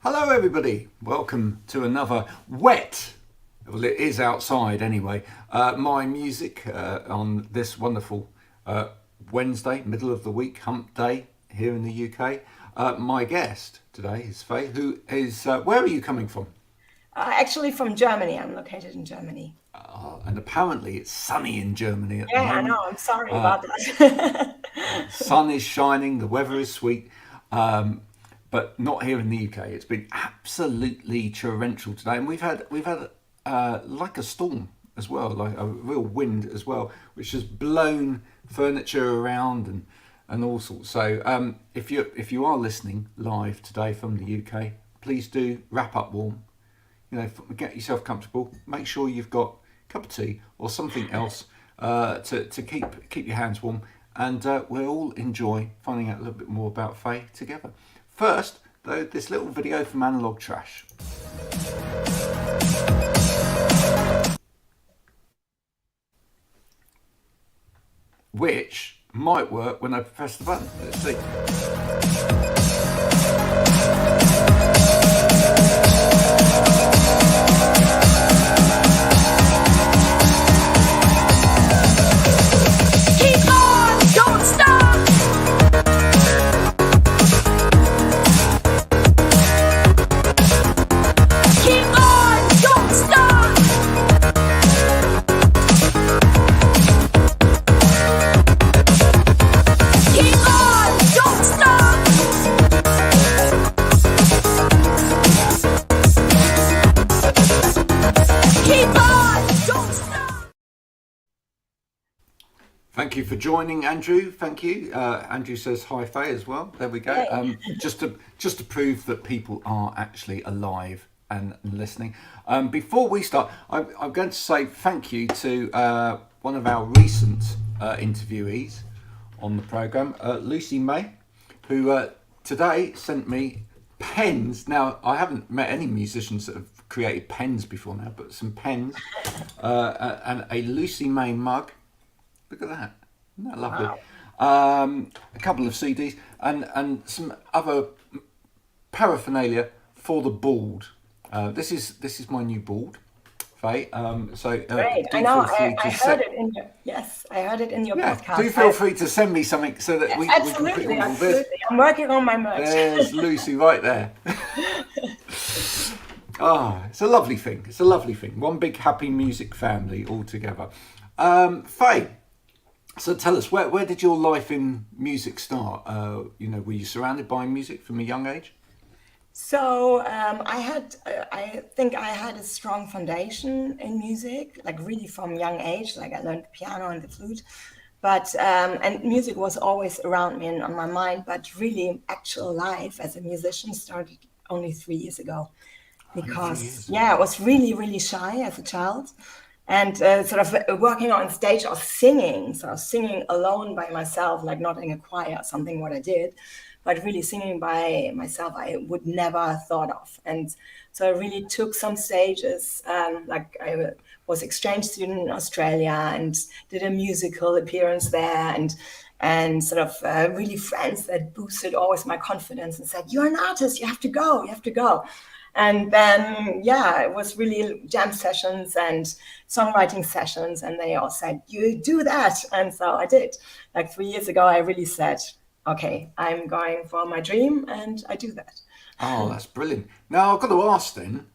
Hello everybody, welcome to another wet, well it is outside anyway, my music on this wonderful Wednesday, middle of the week, hump day here in the UK. My guest today is Feye, who is, where are you coming from? Actually, from Germany. I'm located in Germany. And apparently it's sunny in Germany at the Yeah, I moment. know. I'm sorry about that. Sun is shining, the weather is sweet, but not here in the UK. It's been absolutely torrential today, and we've had like a storm as well, like a real wind as well, which has blown furniture around and all sorts. So if you are listening live today from the UK, please do wrap up warm. Get yourself comfortable. Make sure you've got a cup of tea or something else to keep your hands warm, and we'll all enjoy finding out a little bit more about Feye together. First, though, this little video from Analog Trash, which might work when I press the button. Let's see. Keep on, don't stop. Keep on, don't stop. Keep on, don't stop. Keep on, don't stop. Thank you for joining, Andrew. Thank you. Andrew says hi, Feye, as well. There we go. Yay. Just to prove that people are actually alive and listening. Before we start, I'm going to say thank you to one of our recent interviewees on the program, Lucy May, who today sent me pens. Now, I haven't met any musicians that have created pens before now, but some pens and a Lucy May mug. Look at that. Isn't that lovely? Wow. A couple of CDs and some other paraphernalia for the board. This is my new board, Feye. Great. I Do know. feel free I to heard it in your, yes, I heard it in your do podcast. feel free to send me something so that Yes, we can put it absolutely, on. absolutely. I'm working on my merch. There's Lucy right there. It's a lovely thing. It's a lovely thing. One big happy music family all together. Feye. So tell us, where did your life in music start? Were you surrounded by music from a young age? So I think I had a strong foundation in music, like really from young age. Like I learned the piano and the flute, but and music was always around me and on my mind. But really, actual life as a musician started only 3 years ago, Only three because years. yeah, I was really really shy as a child, and sort of working on stage or singing, so singing alone by myself, like not in a choir or something what I did, but really singing by myself I would never thought of. And so I really took some stages, like I was exchange student in Australia and did a musical appearance there, and sort of really friends that boosted always my confidence and said, you're an artist, you have to go, you have to go. And then, yeah, it was really jam sessions and songwriting sessions. And they all said, you do that. And so I did. Like 3 years ago, I really said, okay, I'm going for my dream. And I do that. Oh, that's brilliant. Now I've got to ask then.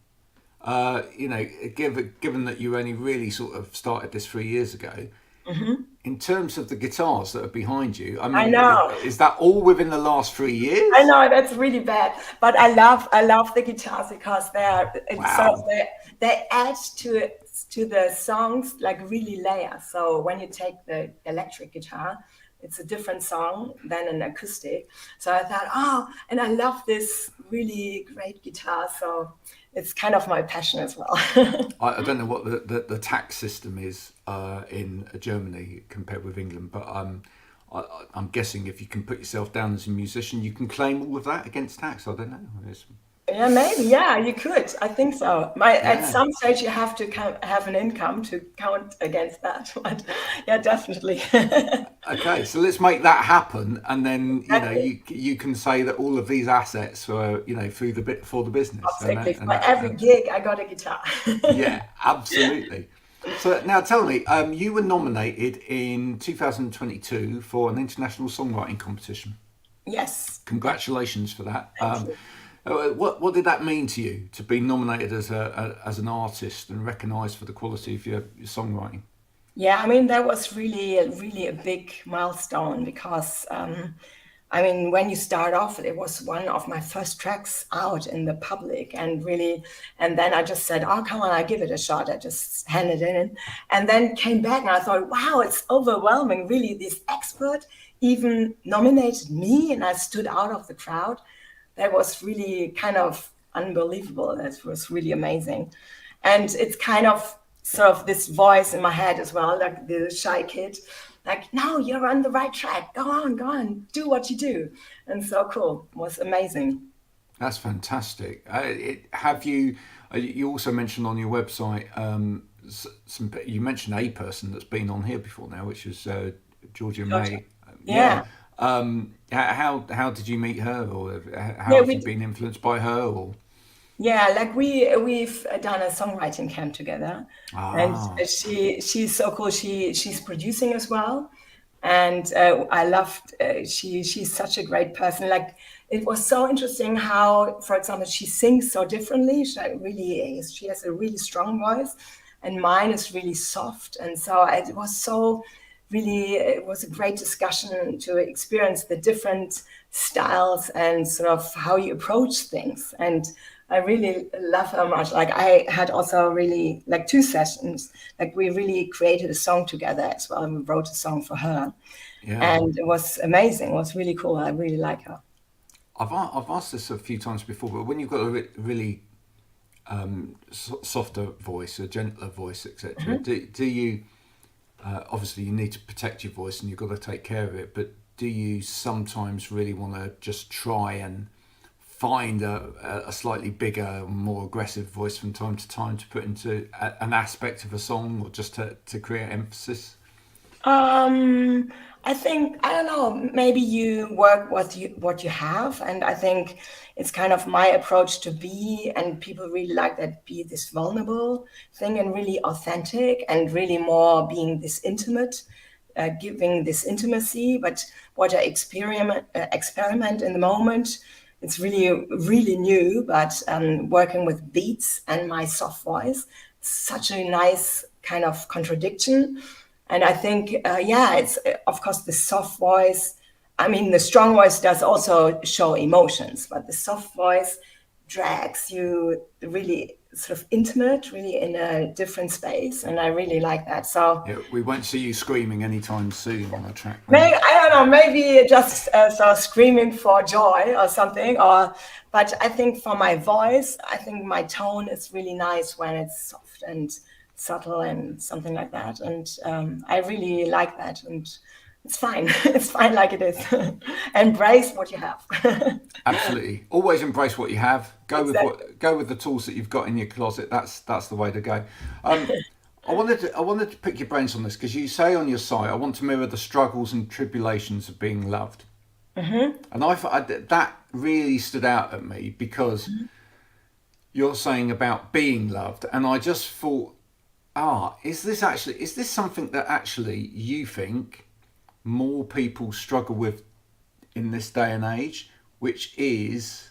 Given that you only really sort of started this 3 years ago, in terms of the guitars that are behind you, I I mean, know. is that all within the last 3 years? I know that's really bad, but I love the guitars because it's sort of Wow. they add to the songs like really layers. So when you take the electric guitar, it's a different song than an acoustic. So I thought, oh, and I love this really great guitar. So it's kind of my passion as well. I don't know what the tax system is in Germany compared with England, but I'm guessing if you can put yourself down as a musician, you can claim all of that against tax. I don't know. Yeah, maybe. Yeah, you could. I think so. At Yeah. some stage, you have to have an income to count against that. But yeah, definitely. Okay, so let's make that happen, and then Exactly. you can say that all of these assets were through the bit for the business, Exactly. and For that every gig, I got a guitar. yeah, absolutely. So now tell me, you were nominated in 2022 for an international songwriting competition. Yes. Congratulations for that. Thank you. What did that mean to you to be nominated as an artist and recognised for the quality of your songwriting? Yeah, I mean, that was really a big milestone because, I mean, when you start off, it was one of my first tracks out in the public, and really, and then I just said, "Oh, come on, I give it a shot." I just handed it in, and then came back, and I thought, "Wow, it's overwhelming! Really, this expert even nominated me, and I stood out of the crowd. That was really kind of unbelievable. That was really amazing." And it's kind of sort of this voice in my head as well, like the shy kid, like, "No, you're on the right track. Go on, do what you do." And so cool. It was amazing. That's fantastic. Have you? You also mentioned on your website some. You mentioned a person that's been on here before now, which is Georgia Georgia. May. Yeah. Yeah. How did you meet her, or how Yeah, have you been influenced by her? Or like we've done a songwriting camp together, and ah, she's so cool. She's producing as well, and I loved. She's such a great person. Like, it was so interesting how, for example, she sings so differently. She has a really strong voice, and mine is really soft. And so it was so really, it was a great discussion to experience the different styles and sort of how you approach things. And I really love her much. Like, I had also really like two sessions. Like, we really created a song together as well, and we wrote a song for her, yeah. and it was amazing. It was really cool. I really like her. I've asked this a few times before, but when you've got a really softer voice, a gentler voice, etc., Mhm. do you obviously you need to protect your voice and you've got to take care of it, but do you sometimes really want to just try and find a slightly bigger, more aggressive voice from time to time to put into an aspect of a song, or just to create emphasis? Um, I think, I don't know, maybe you work what you have, and I think it's kind of my approach to be, and people really like that, be this vulnerable thing and really authentic and really more being this intimate, giving this intimacy. But what I experiment in the moment, it's really new, but working with beats and my soft voice, such a nice kind of contradiction. And I think, yeah, it's of course the soft voice. I mean, the strong voice does also show emotions, but the soft voice drags you really sort of intimate, really in a different space. And I really like that. So Yeah, we won't see you screaming anytime soon on a track then. maybe, I don't know, maybe just sort of screaming for joy or something. But I think for my voice, I think my tone is really nice when it's soft and subtle and something like that. And I really like that. And it's fine. It's fine like it is. Embrace what you have. Absolutely. Always embrace what you have. Exactly. Go with the tools that you've got in your closet. That's the way to go. I wanted to pick your brains on this because you say on your site, I want to mirror the struggles and tribulations of being loved. And that really stood out at me because you're saying about being loved, and I just thought, is this something that actually you think more people struggle with in this day and age, which is,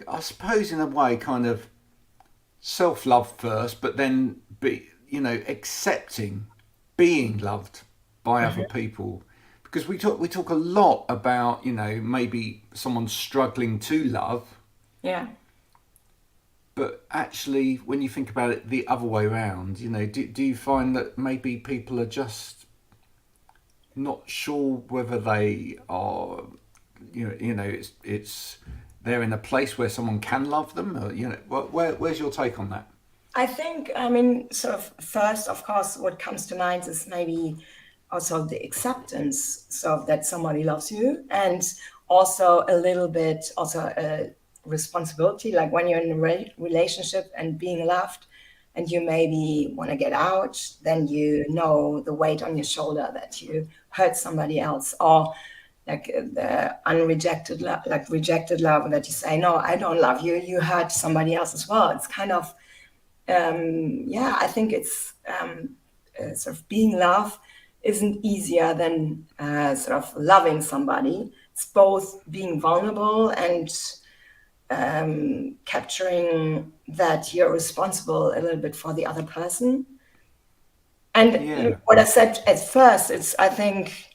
I suppose, in a way, kind of self-love first, but then accepting being loved by other people. Because we talk a lot about maybe someone struggling to love, Yeah. but actually when you think about it the other way around, do you find that maybe people are just not sure whether they are, it's they're in a place where someone can love them, or, where's your take on that? I think, I mean, sort of first, of course, what comes to mind is maybe also the acceptance, so that somebody loves you, and also a little bit also responsibility. Like when you're in a relationship and being loved, and you maybe want to get out, then you know the weight on your shoulder that you hurt somebody else, or like the unrejected love, like rejected love, that you say, no, I don't love you, you hurt somebody else as well. It's kind of, I think it's sort of being loved isn't easier than sort of loving somebody. It's both being vulnerable and capturing that you're responsible a little bit for the other person. And what I said at first, it's, I think,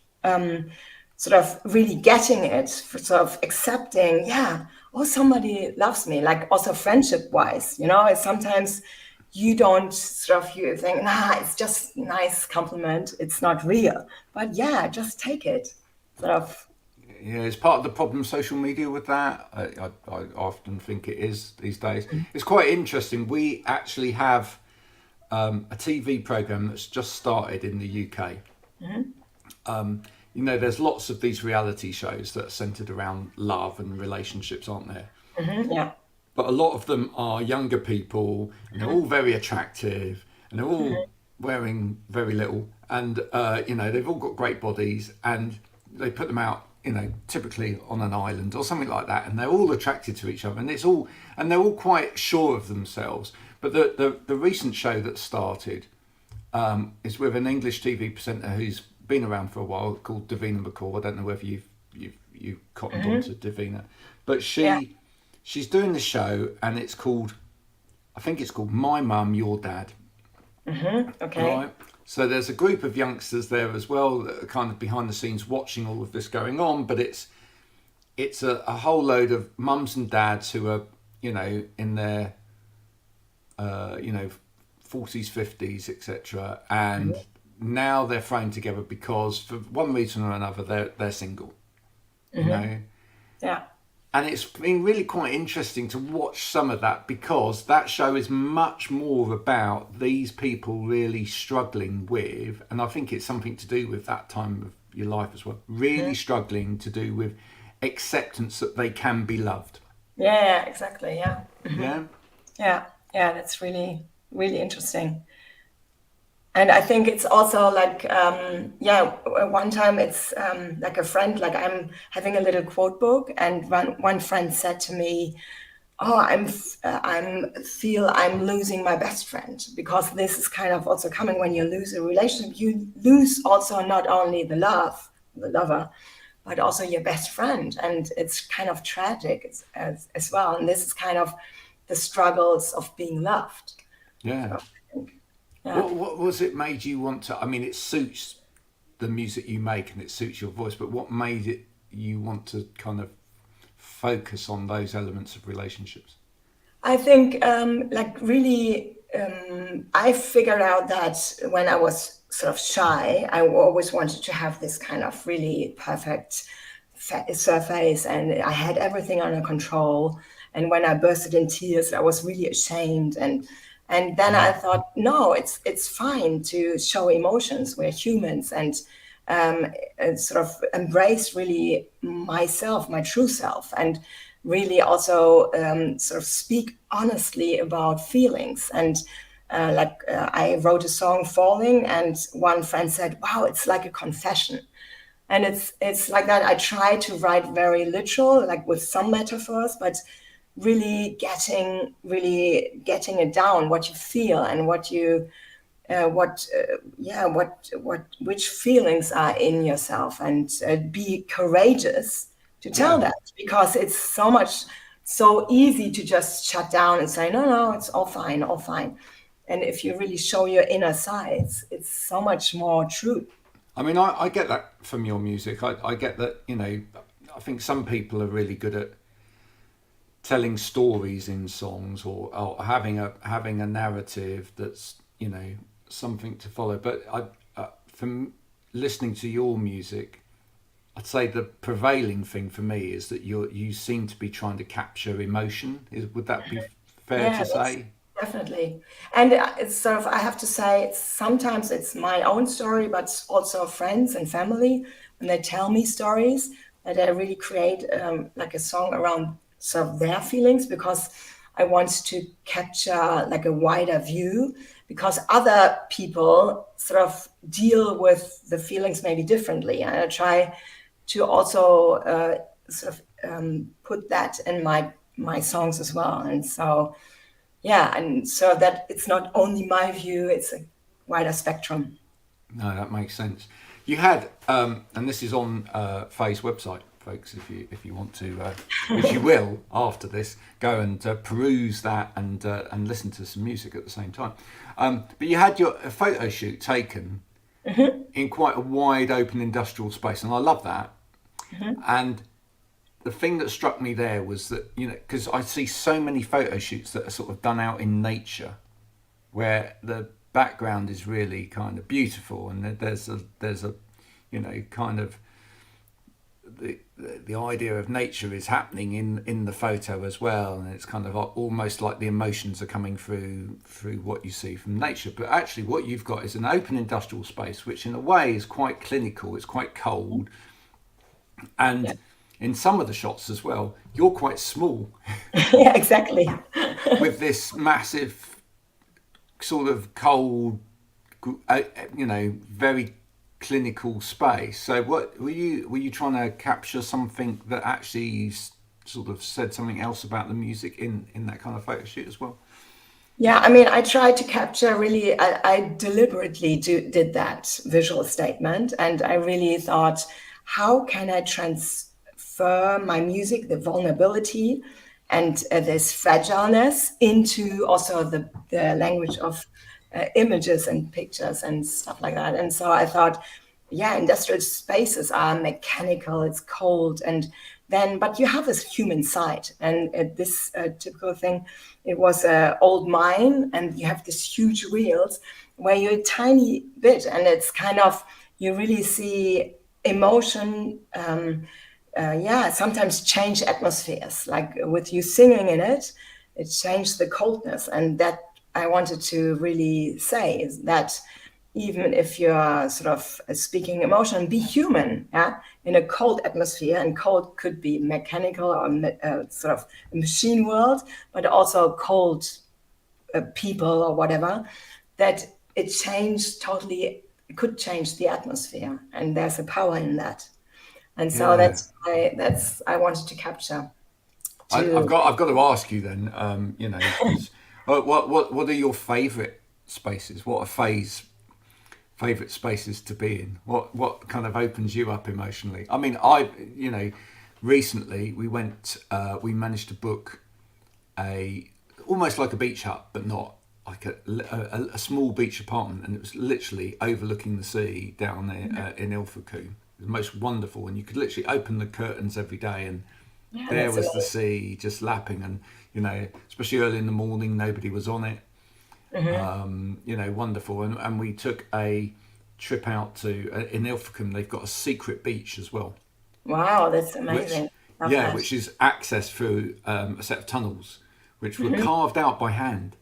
sort of really getting it, sort of accepting, somebody loves me, like also friendship wise, sometimes you don't sort of, you think, it's just nice compliment, it's not real, but just take it, sort of. Yeah, it's part of the problem, social media, with that. I often think it is these days. It's quite interesting. We actually have a TV program that's just started in the UK. There's lots of these reality shows that are centered around love and relationships, aren't there? Yeah. But a lot of them are younger people, and they're all very attractive, and they're all wearing very little, and they've all got great bodies, and they put them out, typically on an island or something like that, and they're all attracted to each other, and they're all quite sure of themselves. But the recent show that started is with an English TV presenter who's been around for a while, called Davina McCall. I don't know whether you've cottoned on to Davina, but she's doing the show, and I think it's called My Mum, Your Dad. Okay. Right. So there's a group of youngsters there as well that are kind of behind the scenes watching all of this going on, but it's a whole load of mums and dads who are, in their, 40s, 50s, etc. And now they're thrown together because for one reason or another, they're single, Yeah. And it's been really quite interesting to watch some of that, because that show is much more about these people really struggling with, and I think it's something to do with that time of your life as well, really struggling to do with acceptance that they can be loved. Yeah, exactly. Yeah. Yeah. Yeah, that's really, really interesting. And I think it's also like, one time it's like a friend, like I'm having a little quote book, and one friend said to me, "Oh, I'm losing my best friend," because this is kind of also coming when you lose a relationship. You lose also not only the lover, but also your best friend, and it's kind of tragic as well. And this is kind of the struggles of being loved. Yeah. So, What was it made you want to? I mean, it suits the music you make and it suits your voice, but what made it you want to kind of focus on those elements of relationships? I think, I figured out that when I was sort of shy, I always wanted to have this kind of really perfect surface, and I had everything under control. And when I bursted in tears, I was really ashamed. And then I thought, no, it's fine to show emotions. We're humans, and sort of embrace really myself, my true self, and really also sort of speak honestly about feelings. And I wrote a song, Falling, and one friend said, "Wow, it's like a confession." And it's like that. I try to write very literal, like with some metaphors, but really getting it down, what you feel and which feelings are in yourself, and be courageous to tell that, because it's so easy to just shut down and say, no, it's all fine. And if you really show your inner sides, it's so much more true. I mean, I get that from your music. I get that, I think some people are really good at telling stories in songs, or having a narrative that's, something to follow. But from listening to your music, I'd say the prevailing thing for me is that you seem to be trying to capture emotion. Would that be fair to say? Definitely. And it's sort of, I have to say, sometimes it's my own story, but also friends and family, when they tell me stories, that I really create like a song around sort of their feelings, because I want to capture like a wider view, because other people sort of deal with the feelings maybe differently. And I try to also sort of put that in my songs as well. And so, yeah, and so that it's not only my view, it's a wider spectrum. No, that makes sense. You had, and this is on Faye's website, folks. If you want to, which you will after this, go and peruse that and listen to some music at the same time. But you had your a photo shoot taken in quite a wide open industrial space, and I love that. And the thing that struck me there was that, because I see so many photo shoots that are sort of done out in nature, where the background is really kind of beautiful, and there's a kind of the idea of nature is happening in the photo as well, and it's kind of almost like the emotions are coming through what you see from nature. But actually what you've got is an open industrial space, which in a way is quite clinical. It's quite cold, and Yeah, in some of the shots as well, you're quite small yeah, exactly. with this massive sort of cold, very clinical space. So, what were you trying to capture something that actually sort of said something else about the music in that kind of photo shoot as well? Yeah, I mean, I tried to capture really, I deliberately did that visual statement. And I really thought, how can I transfer my music, the vulnerability and this fragileness, into also the language of images and pictures and stuff like that. And so I thought, yeah, industrial spaces are mechanical, it's cold, and then, but you have this human side. And this typical thing, it was an old mine, and you have these huge wheels where you're a tiny bit, and it's kind of, you really see emotion. Yeah, sometimes change atmospheres, like with you singing in it, it changed the coldness. And that I wanted to really say is that even if you're sort of speaking emotion, be human, yeah, in a cold atmosphere. And cold could be mechanical or sort of a machine world, but also cold people or whatever, that it changed totally, it could change the atmosphere. And there's a power in that. And so Yeah, that's I wanted to capture I've to. got to ask you then. Because what are your favourite spaces? What are Faye's favourite spaces to be in? What kind of opens you up emotionally? I mean, recently we managed to book a almost like a beach hut, but not like a small beach apartment, and it was literally overlooking the sea down there in Ilfracombe. It was most wonderful, and you could literally open the curtains every day, and Yeah, there that's was the amazing. sea just lapping, and especially early in the morning, nobody was on it. Hmm. Wonderful, and we took a trip out to in Ilfracombe. They've got a secret beach as well, Wow, that's which amazing. Love yeah, that. which is accessed through a set of tunnels, which were Hmm. carved out by hand.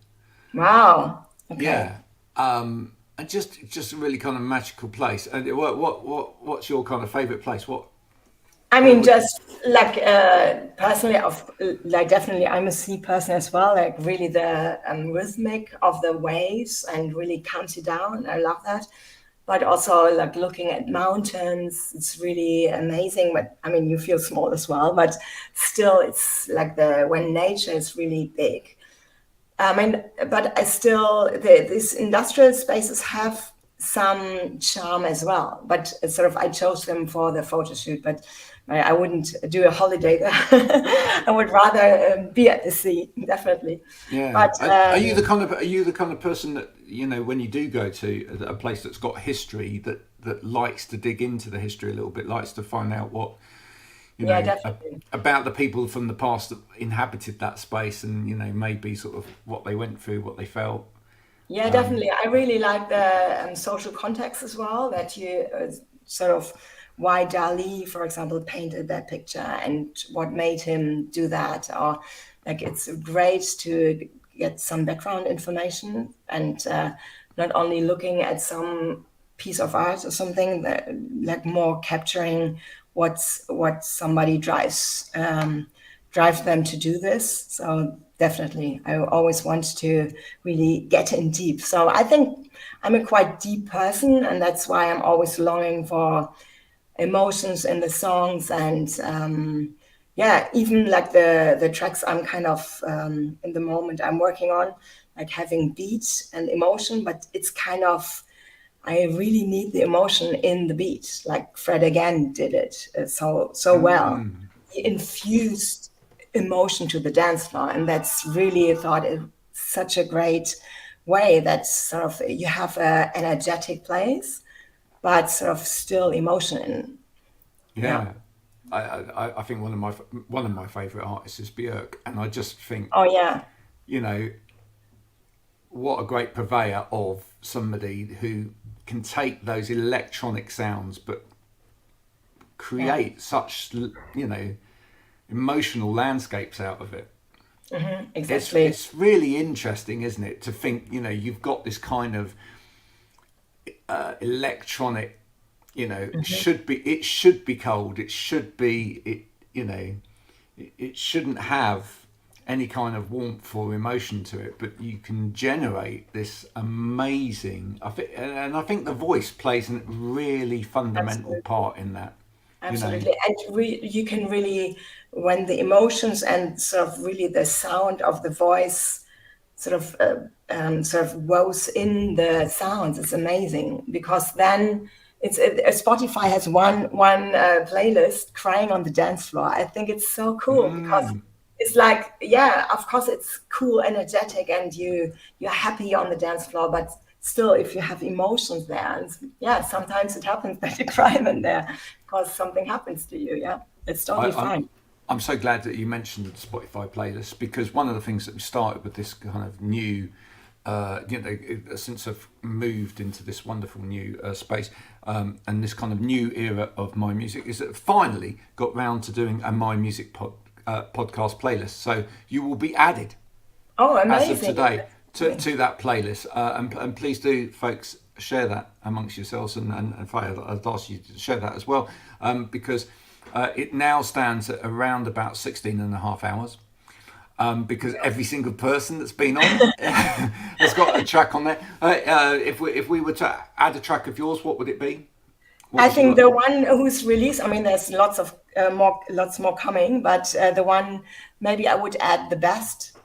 Wow. Okay. Yeah, and just a really kind of magical place. And what's your kind of favourite place? I Where mean, would just like personally, of like definitely, I'm a sea person as well. Like really, the rhythmic of the waves and really calms you down. I love that. But also like looking at mountains, it's really amazing. But I mean, you feel small as well. But still, it's like the when nature is really big. I mean, but I still, these industrial spaces have some charm as well. But it's sort of, I chose them for the photo shoot, but I wouldn't do a holiday there. I would rather be at the sea, definitely. Yeah. But Are you the kind of person that when you do go to a place that's got history that likes to dig into the history a little bit, likes to find out what you yeah, know definitely. about the people from the past that inhabited that space, and maybe sort of what they went through, what they felt. Yeah, definitely. I really like the social context as well, that you sort of why Dali, for example, painted that picture and what made him do that. Or like it's great to get some background information and not only looking at some piece of art or something that like more capturing what somebody drives drive them to do this. So definitely, I always want to really get in deep. So I think I'm a quite deep person, and that's why I'm always longing for emotions in the songs. And yeah, even like the tracks I'm kind of in the moment I'm working on, like having beat and emotion, but it's kind of, I really need the emotion in the beat, like Fred again did it so well. He infused emotion to the dance floor, and that's really, I thought, such a great way that sort of you have a energetic place, but sort of still emotion in. Yeah. Yeah. I think one of my favorite artists is Björk, and I just think, Oh yeah. you know, what a great purveyor of somebody who can take those electronic sounds but Yeah. create such, emotional landscapes out of it. Exactly. It's really interesting, isn't it, to think, you've got this kind of electronic, it should be cold, it should be, it shouldn't have any kind of warmth or emotion to it, but you can generate this amazing. I think the voice plays a really fundamental Absolutely. part in that. Absolutely. And you can really, when the emotions and sort of really the sound of the voice sort of wows in the sounds, it's amazing, because then Spotify has one playlist, crying on the dance floor. I think it's so cool because it's like, yeah, of course it's cool, energetic, and you're happy on the dance floor, but still, if you have emotions there, and yeah, sometimes it happens that you cry in there because something happens to you. Yeah, it's I, totally I'm fine. I'm so glad that you mentioned Spotify playlists, because one of the things that we started with this kind of new, since I've moved into this wonderful new space, and this kind of new era of My Music, is that I've finally got round to doing a My Music podcast playlist. So you will be added Oh, as of amazing. today to that playlist, and please do, folks, share that amongst yourselves, and Feye, I'd ask you to share that as well, because it now stands at around about 16 and a half hours, because every single person that's been on has got a track on there. If we were to add a track of yours, what would it be? What I would you think like? the one who's released, I mean, there's lots more coming, but the one maybe I would add the best.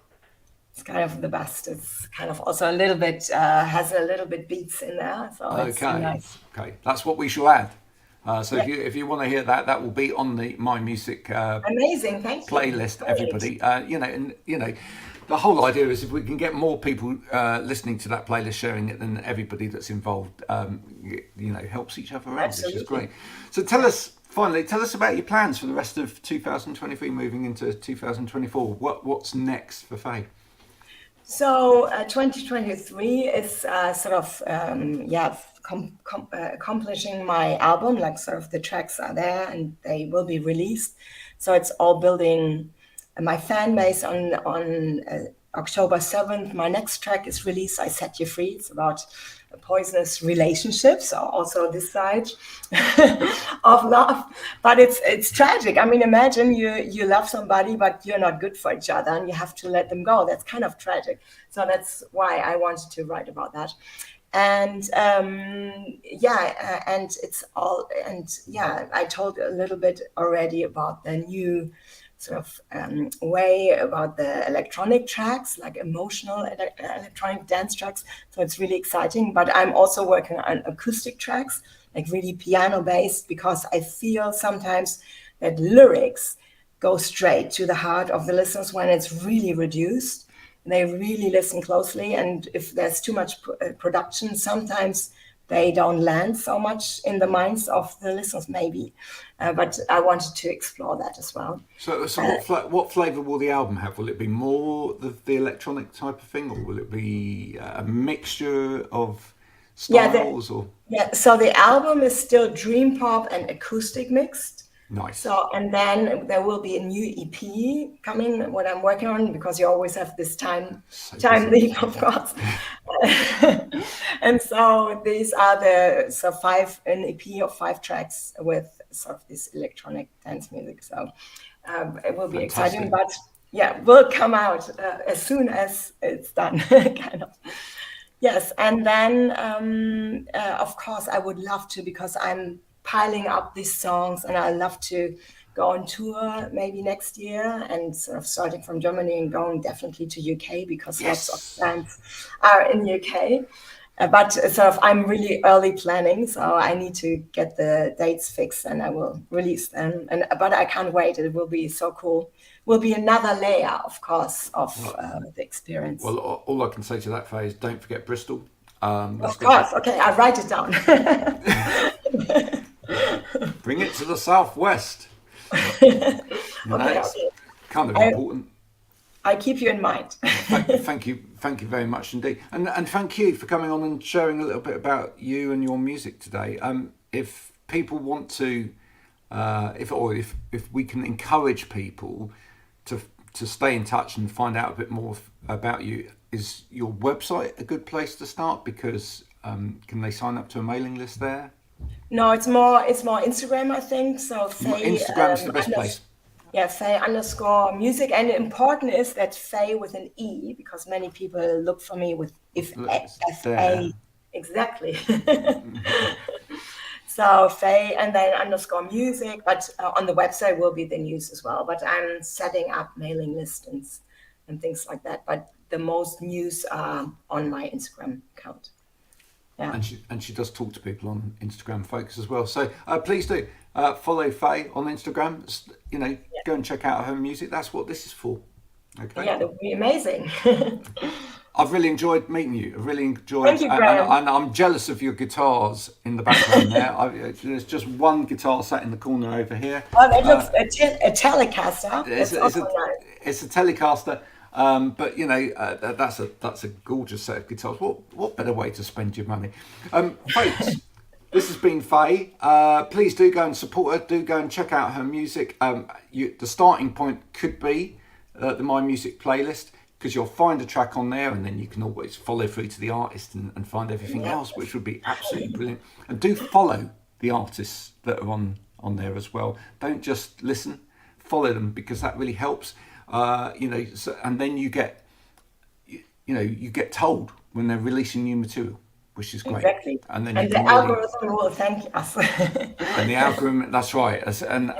It's kind of the best. It's kind of also a little bit has a little bit beats in there, so it's Okay, nice. okay, that's what we shall add. So Yeah, if you want to hear that, that will be on the My Music amazing. Thank you. playlist. Great. Everybody, the whole idea is if we can get more people listening to that playlist, sharing it, then everybody that's involved, helps each other out, which is Absolutely. great. So tell us about your plans for the rest of 2023, moving into 2024. What's next for Feye? So 2023 is sort of accomplishing my album. Like sort of the tracks are there and they will be released. So it's all building my fan base on October 7th. My next track is released. I Set You Free. It's about a poisonous relationship. So also this side of love, but it's tragic. I mean, imagine you love somebody, but you're not good for each other, and you have to let them go. That's kind of tragic. So that's why I wanted to write about that. And and it's all, and yeah, I told a little bit already about the new sort of way about the electronic tracks, like emotional electronic dance tracks. So it's really exciting. But I'm also working on acoustic tracks, like really piano based, because I feel sometimes that lyrics go straight to the heart of the listeners when it's really reduced. They really listen closely, and if there's too much production, sometimes they don't land so much in the minds of the listeners, maybe. But I wanted to explore that as well. So what flavour will the album have? Will it be more the electronic type of thing, or will it be a mixture of Yeah, styles? Or so the album is still dream pop and acoustic mixed. nice. So, and then there will be a new EP coming, what I'm working on, because you always have this So time busy. leap, of course. And so these are an EP of 5 tracks with sort of this electronic dance music. So It will be Fantastic. exciting, but yeah, will come out as soon as it's done, kind of. Yes, and then of course I would love to, because I'm piling up these songs, and I love to go on tour maybe next year, and sort of starting from Germany and going definitely to UK, because lots of Yes. bands are in UK. But sort of I'm really early planning, so I need to get the dates fixed, and I will release them. And but I can't wait; it will be so cool. Will be another layer, of course, of the experience. Well, all I can say to that, Feye, is don't forget Bristol. That's Of got to course. Okay, I'll write it down. bring it to the southwest. Okay, It's okay. kind of I, important. I keep you in mind. Thank you very much indeed, and thank you for coming on and sharing a little bit about you and your music today. If people want to, if we can encourage people to stay in touch and find out a bit more about you, is your website a good place to start? Because can they sign up to a mailing list there? No, it's more Instagram, I think. So Feye, Instagram's the best place. yeah, Feye_music, and important is that Feye with an E, because many people look for me with It's F-A, there. exactly. So Feye and then _music, but on the website will be the news as well. But I'm setting up mailing lists and things like that. But the most news are on my Instagram account. Yeah. And she does talk to people on Instagram, folks, as well. So please do follow Feye on Instagram. Go and check out her music. That's what this is for. Okay. Yeah, that would be amazing. I've really enjoyed meeting you. I've really enjoyed, Thank you, Graham. and I'm jealous of your guitars in the background there. There's just one guitar sat in the corner over here. Oh, that looks a Telecaster. That's also nice. It's a Telecaster. But that's a gorgeous set of guitars. What better way to spend your money, folks? This has been Feye. Please do go and support her. Do go and check out her music. The starting point could be the My Music playlist, because you'll find a track on there, and then you can always follow through to the artist and find everything else, which would be absolutely brilliant. And do follow the artists that are on there as well. Don't just listen, follow them, because that really helps. And then you get told when they're releasing new material, which is great. Exactly. And then the algorithm will thank us. And the algorithm, that's right. And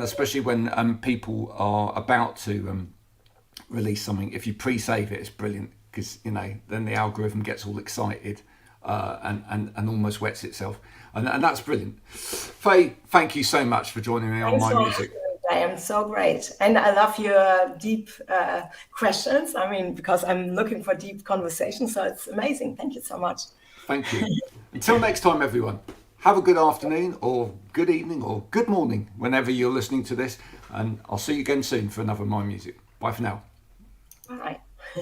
especially when people are about to release something, if you pre-save it, it's brilliant, because then the algorithm gets all excited and almost wets itself, and that's brilliant. Feye, thank you so much for joining me on My Music. I am so great, and I love your deep questions. I mean, because I'm looking for deep conversations, so it's amazing. Thank you so much. Thank you. Until next time, everyone, have a good afternoon or good evening or good morning whenever you're listening to this, and I'll see you again soon for another My Music. Bye for now.